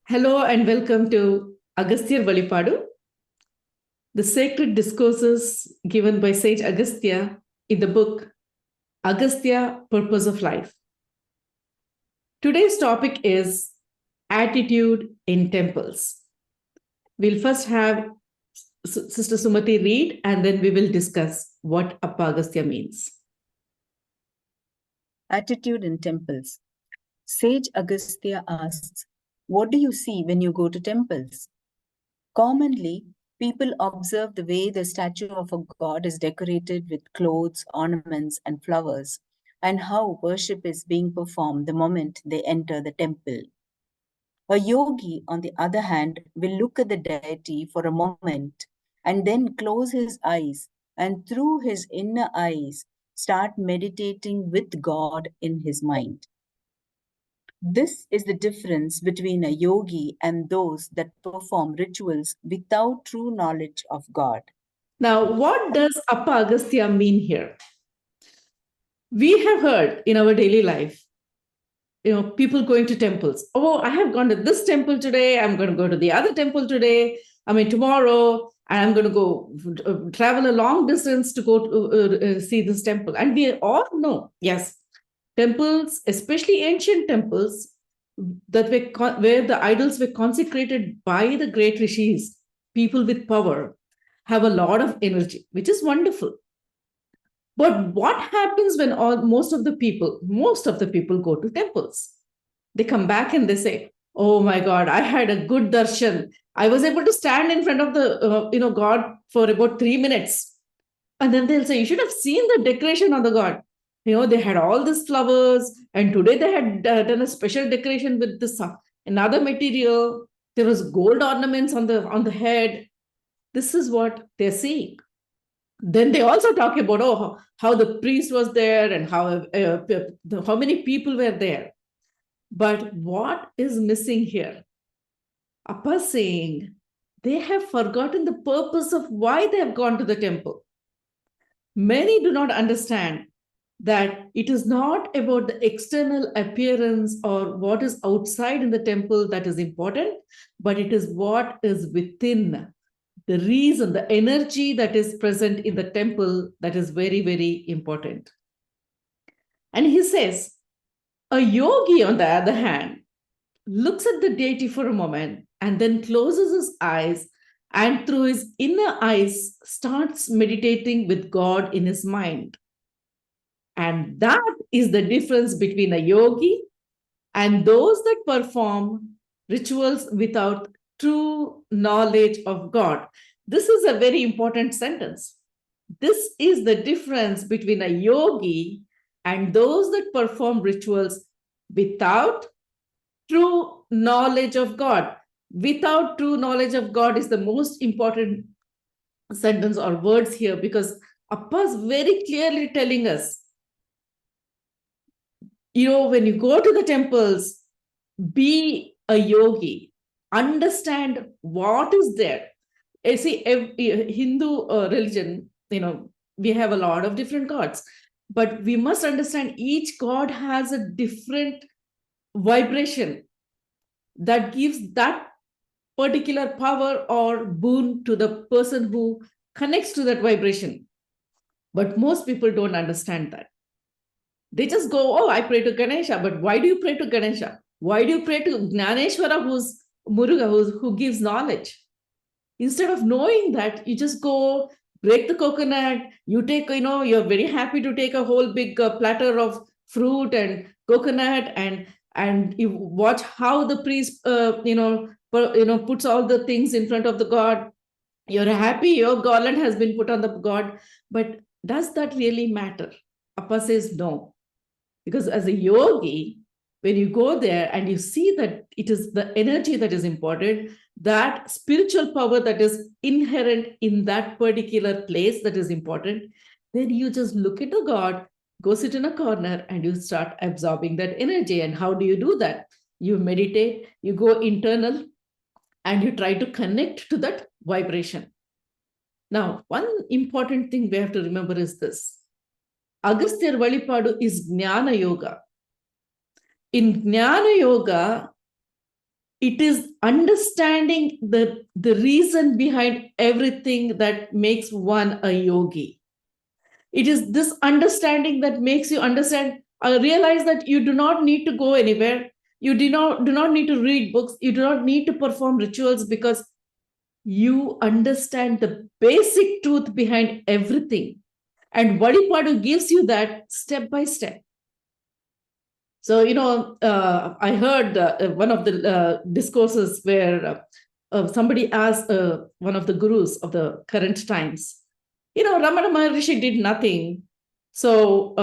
Hello and welcome to Agastya Valipadu, the sacred discourses given by Sage Agastya in the book Agastya, Purpose of Life. Today's topic is attitude in temples. We'll first have Sister Sumati read and then we will discuss what Appa Agastya means. Attitude in temples. Sage Agastya asks, what do you see when you go to temples? Commonly, people observe the way the statue of a god is decorated with clothes, ornaments, and flowers, and how worship is being performed the moment they enter the temple. A yogi, on the other hand, will look at the deity for a moment and then close his eyes and through his inner eyes start meditating with God in his mind. This is the difference between a yogi and those that perform rituals without true knowledge of God. Now, what does Appa Agastya mean here? We have heard in our daily life, people going to temples. Oh, I have gone to this temple today. I'm going to go to the other temple today. Tomorrow, I'm going to go travel a long distance to go to see this temple. And we all know, yes, temples, especially ancient temples, that where the idols were consecrated by the great rishis, people with power, have a lot of energy, which is wonderful. But what happens when most of the people go to temples? They come back and they say, "Oh my God, I had a good darshan. I was able to stand in front of the God for about 3 minutes." And then they'll say, "You should have seen the decoration on the God. They had all these flowers, and today they had done a special decoration with this another material. There was gold ornaments on the head." This is what they're seeing. Then they also talk about how the priest was there and how many people were there. But what is missing here? Appa saying they have forgotten the purpose of why they have gone to the temple. Many do not understand that it is not about the external appearance or what is outside in the temple that is important, but it is what is within. The reason, the energy that is present in the temple, that is very, very important. And he says, a yogi, on the other hand, looks at the deity for a moment and then closes his eyes and through his inner eyes starts meditating with God in his mind. And that is the difference between a yogi and those that perform rituals without true knowledge of God. This is a very important sentence. This is the difference between a yogi and those that perform rituals without true knowledge of God. Without true knowledge of God is the most important sentence or words here, because Appa is very clearly telling us, when you go to the temples, be a yogi, understand what is there. See, Hindu religion, we have a lot of different gods, but we must understand each god has a different vibration that gives that particular power or boon to the person who connects to that vibration. But most people don't understand that. They just go, "Oh, I pray to Ganesha." But why do you pray to Ganesha? Why do you pray to Gnaneshwara, who's Muruga, who gives knowledge? Instead of knowing that, you just go break the coconut. You take, you're very happy to take a whole big platter of fruit and coconut, and you watch how the priest, puts all the things in front of the god. You're happy your garland has been put on the god, but does that really matter? Appa says no, because as a yogi, when you go there and you see that it is the energy that is important, that spiritual power that is inherent in that particular place that is important, then you just look at the God, go sit in a corner, and you start absorbing that energy. And how do you do that? You meditate, you go internal, and you try to connect to that vibration. Now, one important thing we have to remember is this. Agastya Valipadu is Jnana Yoga. In Jnana Yoga, it is understanding the reason behind everything that makes one a yogi. It is this understanding that makes you understand, realize that you do not need to go anywhere. You do not need to read books. You do not need to perform rituals, because you understand the basic truth behind everything. And Vadipadu gives you that step by step. So, I heard one of the discourses where somebody asked one of the gurus of the current times, Ramana Maharishi did nothing. So,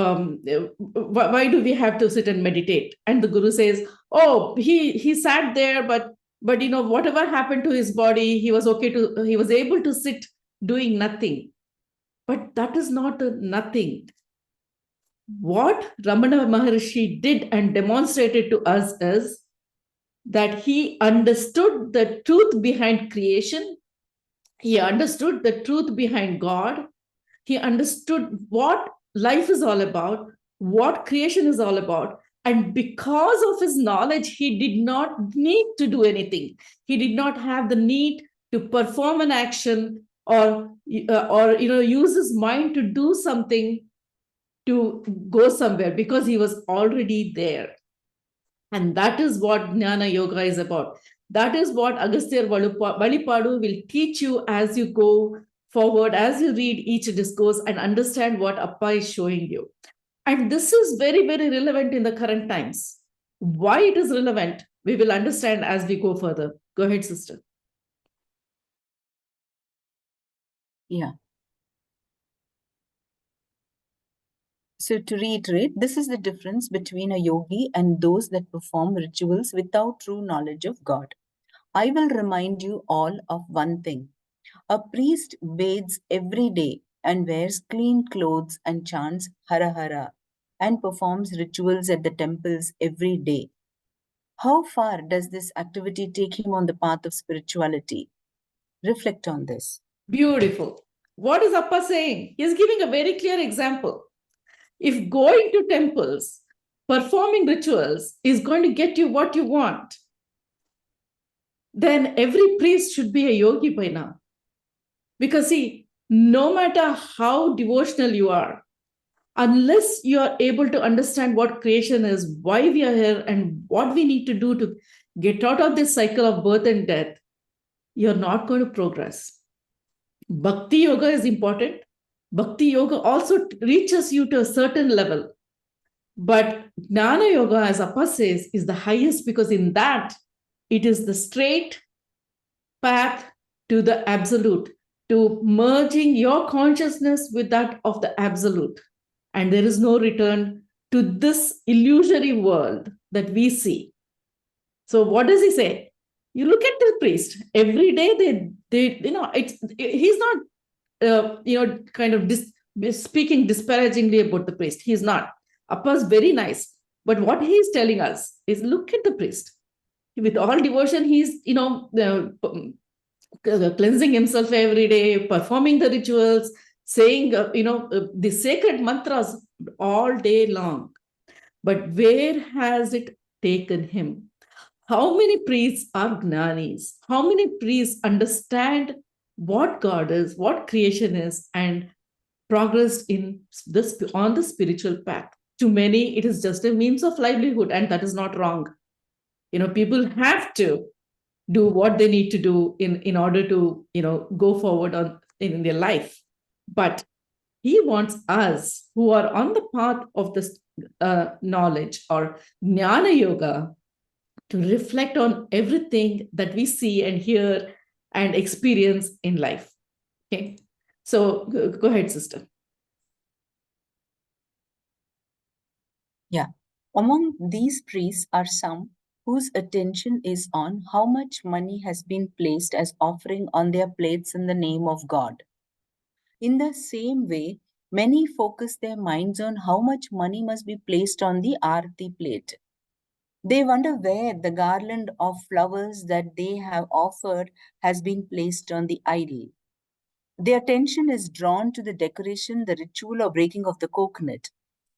why do we have to sit and meditate? And the guru says, oh, he sat there, but whatever happened to his body, he was able to sit doing nothing. But that is not a nothing. What Ramana Maharishi did and demonstrated to us is that he understood the truth behind creation. He understood the truth behind God. He understood what life is all about, what creation is all about. And because of his knowledge, he did not need to do anything. He did not have the need to perform an action or use his mind to do something to go somewhere, because he was already there. And that is what Jnana Yoga is about. That is what Agastya Valipadu will teach you as you go forward, as you read each discourse and understand what Appa is showing you. And this is very, very relevant in the current times. Why it is relevant, we will understand as we go further. Go ahead, sister. Yeah. So to reiterate, this is the difference between a yogi and those that perform rituals without true knowledge of God. I will remind you all of one thing. A priest bathes every day and wears clean clothes and chants Hara Hara and performs rituals at the temples every day. How far does this activity take him on the path of spirituality? Reflect on this. Beautiful. What is Appa saying? He is giving a very clear example. If going to temples, performing rituals is going to get you what you want, then every priest should be a yogi by now. Because, see, no matter how devotional you are, unless you are able to understand what creation is, why we are here, and what we need to do to get out of this cycle of birth and death, you're not going to progress. Bhakti yoga is important. Bhakti yoga also reaches you to a certain level. But Jnana yoga, as Appa says, is the highest, because in that, it is the straight path to the absolute, to merging your consciousness with that of the absolute. And there is no return to this illusory world that we see. So what does he say? You look at the priest every day. He's not kind of speaking disparagingly about the priest. He's not. Appa's very nice, but what he's telling us is, look at the priest. With all devotion, he's cleansing himself every day, performing the rituals, saying the sacred mantras all day long. But where has it taken him? How many priests are gnanis? How many priests understand what God is, what creation is, and progressed on the spiritual path? To many, it is just a means of livelihood, and that is not wrong. People have to do what they need to do in order to go forward in their life. But he wants us who are on the path of this knowledge or jnana yoga to reflect on everything that we see and hear and experience in life. Okay, so go ahead, sister. Yeah. Among these priests are some whose attention is on how much money has been placed as offering on their plates in the name of God. In the same way, many focus their minds on how much money must be placed on the Aarti plate. They wonder where the garland of flowers that they have offered has been placed on the idol. Their attention is drawn to the decoration, the ritual or breaking of the coconut.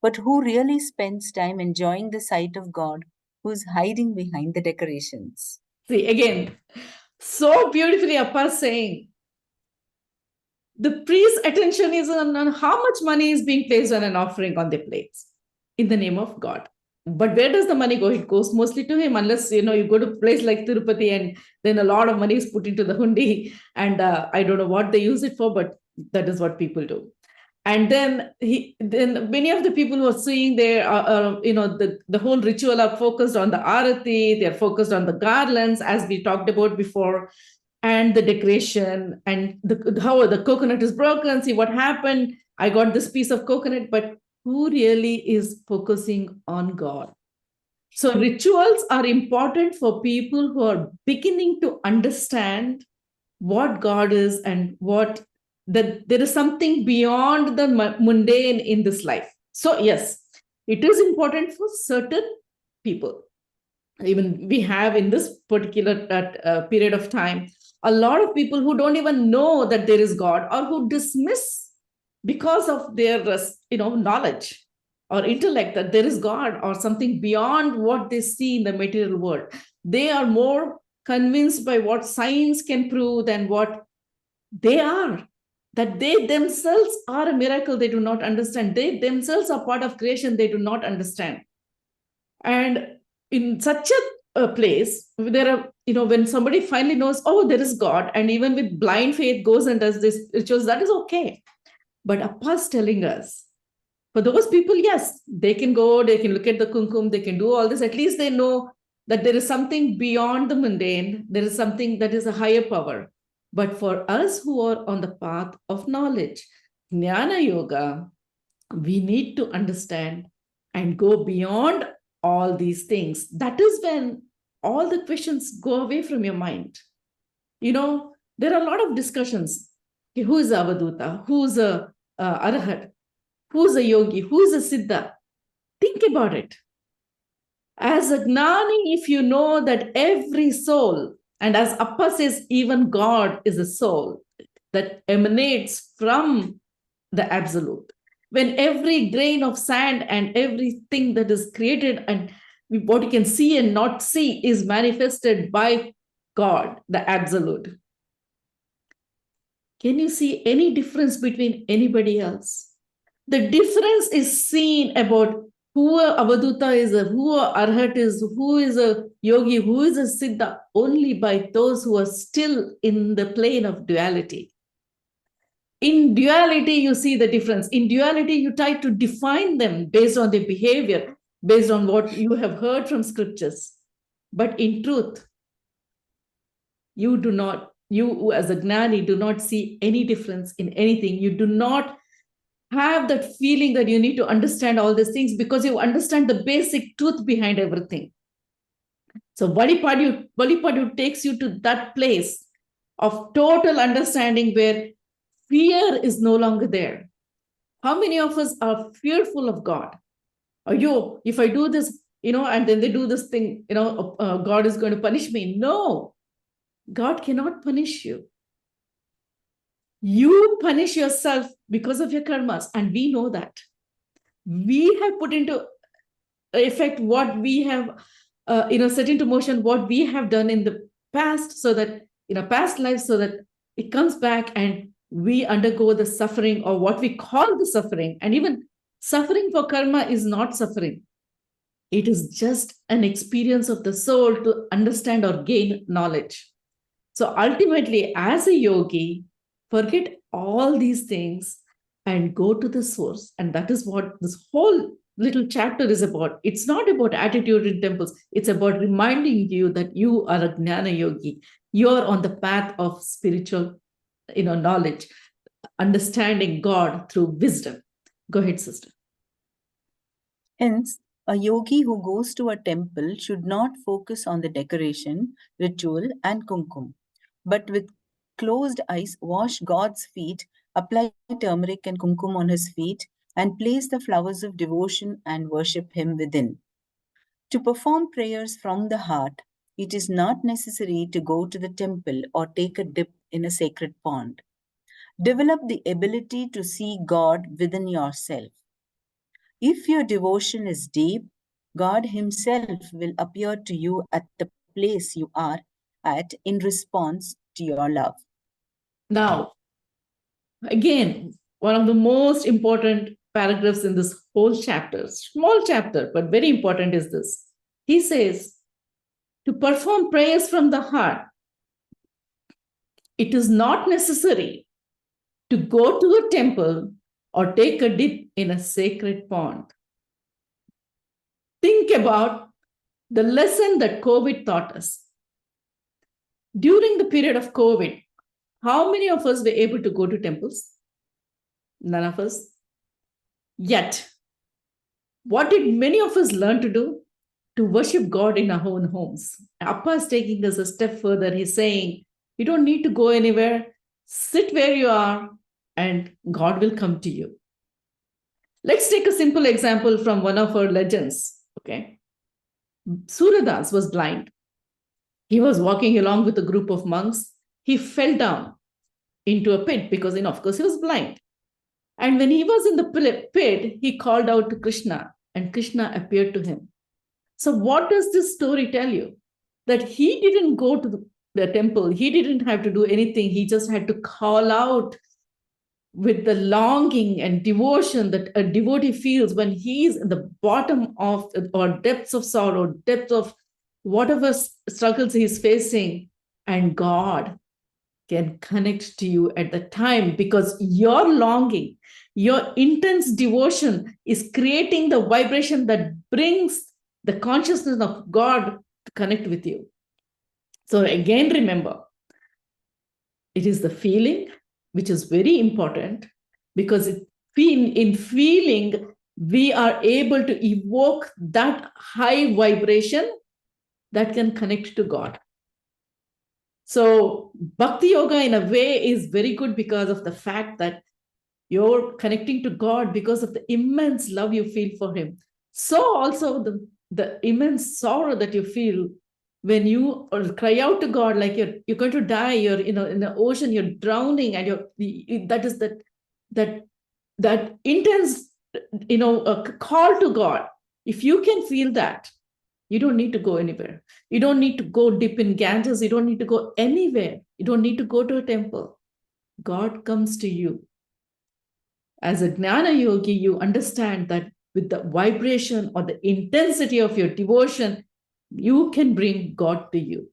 But who really spends time enjoying the sight of God who's hiding behind the decorations? See, again, so beautifully Appa saying, the priest's attention is on how much money is being placed on an offering on their plates in the name of God. But where does the money go? It goes mostly to him, unless you go to a place like Tirupati and then a lot of money is put into the hundi, and I don't know what they use it for, but that is what people do. And then many of the people who are seeing there, the whole ritual are focused on the arati, they're focused on the garlands, as we talked about before, and the decoration, and how the coconut is broken. See what happened. I got this piece of coconut, but who really is focusing on God? So rituals are important for people who are beginning to understand what God is, and what that there is something beyond the mundane in this life. So yes, it is important for certain people. Even we have in this particular period of time a lot of people who don't even know that there is God, or who dismiss because of their knowledge or intellect that there is God or something beyond what they see in the material world. They are more convinced by what science can prove than what they are, that they themselves are a miracle they do not understand. They themselves are part of creation they do not understand. And in such a place, there are, when somebody finally knows, oh, there is God, and even with blind faith goes and does this rituals, that is okay. But Appa's telling us, for those people, yes, they can go, they can look at the kumkum, they can do all this. At least they know that there is something beyond the mundane, there is something that is a higher power. But for us who are on the path of knowledge, Jnana Yoga, we need to understand and go beyond all these things. That is when all the questions go away from your mind. There are a lot of discussions. Okay, who is a Avaduta? Who's a Arahat? Who's a yogi? Who's a Siddha? Think about it. As a Gnani, if you know that every soul, and as Appa says, even God is a soul that emanates from the Absolute. When every grain of sand and everything that is created and what you can see and not see is manifested by God, the Absolute. Can you see any difference between anybody else? The difference is seen about who a Avaduta is, who a Arhat is, who is a yogi, who is a Siddha, only by those who are still in the plane of duality. In duality, you see the difference. In duality, you try to define them based on their behavior, based on what you have heard from scriptures. But in truth, you as a Gnani do not see any difference in anything. You do not have that feeling that you need to understand all these things, because you understand the basic truth behind everything. So Valipadu takes you to that place of total understanding where fear is no longer there. How many of us are fearful of God? Yo, if I do this, and then they do this thing, God is going to punish me. No, God cannot punish you. You punish yourself because of your karmas, and we know that. We have put into effect what we have, set into motion what we have done in the past, so that past lives, so that it comes back and we undergo the suffering, or what we call the suffering. And even suffering for karma is not suffering. It is just an experience of the soul to understand or gain knowledge. So ultimately, as a yogi, forget all these things and go to the source. And that is what this whole little chapter is about. It's not about attitude in temples. It's about reminding you that you are a Jnana yogi. You're on the path of spiritual, knowledge, understanding God through wisdom. Go ahead, sister. Hence, a yogi who goes to a temple should not focus on the decoration, ritual, and kumkum, but with closed eyes wash God's feet, apply turmeric and kumkum on his feet, and place the flowers of devotion and worship him within. To perform prayers from the heart, it is not necessary to go to the temple or take a dip in a sacred pond. Develop the ability to see God within yourself. If your devotion is deep, God Himself will appear to you at the place you are at in response to your love. Now, again, one of the most important paragraphs in this whole chapter, small chapter, but very important, is this. He says, to perform prayers from the heart, it is not necessary to go to a temple or take a dip in a sacred pond. Think about the lesson that COVID taught us. During the period of COVID, how many of us were able to go to temples? None of us. Yet, what did many of us learn to do? To worship God in our own homes. Appa is taking us a step further. He's saying, you don't need to go anywhere. Sit where you are, and God will come to you. Let's take a simple example from one of our legends. Okay. Suradas was blind. He was walking along with a group of monks. He fell down into a pit because, of course, he was blind. And when he was in the pit, he called out to Krishna, and Krishna appeared to him. So what does this story tell you? That he didn't go to the temple. He didn't have to do anything. He just had to call out with the longing and devotion that a devotee feels when he is in the bottom of or depths of sorrow, depths of whatever struggles he's facing, and God can connect to you at the time, because your longing, your intense devotion is creating the vibration that brings the consciousness of God to connect with you. So again, remember, it is the feeling which is very important, because in feeling, we are able to evoke that high vibration that can connect to God. So Bhakti Yoga in a way is very good because of the fact that you're connecting to God because of the immense love you feel for him. So also the immense sorrow that you feel when you cry out to God, like you're going to die, you're in the ocean, you're drowning, and that is that intense call to God. If you can feel that, you don't need to go anywhere. You don't need to go dip in Ganges. You don't need to go anywhere. You don't need to go to a temple. God comes to you. As a Jnana Yogi, you understand that with the vibration or the intensity of your devotion, you can bring God to you.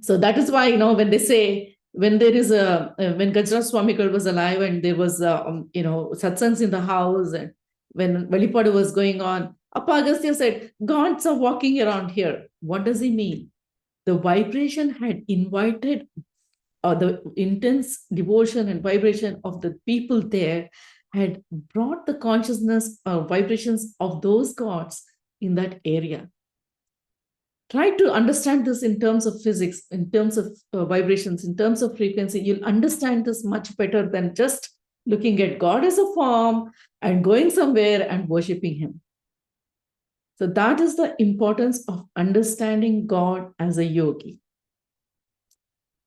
So that is why, when they say, when there is when Gajraj Swamigal was alive and there was, satsangs in the house, and when Valipadu was going on, Appa Agastya said, gods are walking around here. What does he mean? The vibration had invited, the intense devotion and vibration of the people there had brought the consciousness vibrations of those gods in that area. Try to understand this in terms of physics, in terms of vibrations, in terms of frequency. You'll understand this much better than just looking at God as a form and going somewhere and worshiping him. So that is the importance of understanding God as a yogi.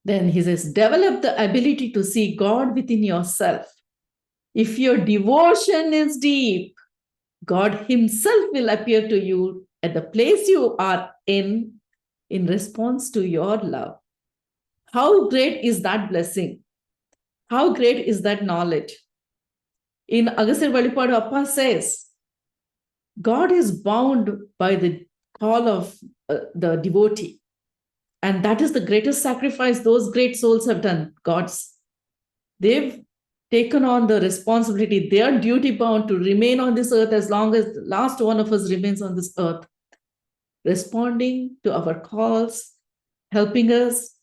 Then he says, develop the ability to see God within yourself. If your devotion is deep, God himself will appear to you at the place you are in response to your love. How great is that blessing? How great is that knowledge? In Agastya Valipadu, Appa says, God is bound by the call of the devotee. And that is the greatest sacrifice those great souls have done. They've taken on the responsibility. They are duty bound to remain on this earth as long as the last one of us remains on this earth, responding to our calls, helping us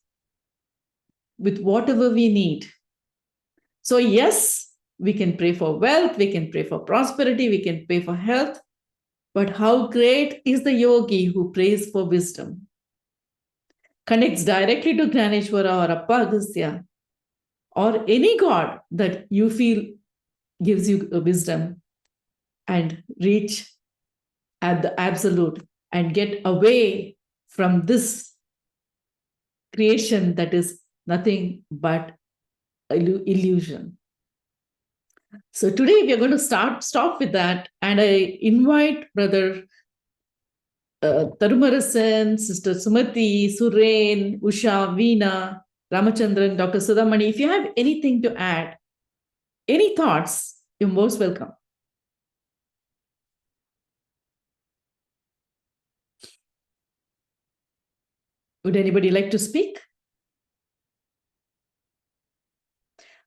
with whatever we need. So yes, we can pray for wealth, we can pray for prosperity, we can pray for health. But how great is the yogi who prays for wisdom, connects directly to Gnaneshwara or Appa Agastya, or any god that you feel gives you wisdom, and reach at the absolute and get away from this creation that is nothing but illusion. So today we are going to stop with that, and I invite Brother Tarumarasan, Sister Sumati, Surain, Usha, Veena, Ramachandran, Dr. Sudhamani. If you have anything to add, any thoughts, you're most welcome. Would anybody like to speak?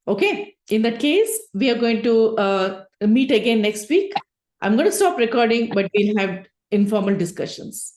Okay, in that case, we are going to meet again next week. I'm going to stop recording, but we'll have informal discussions.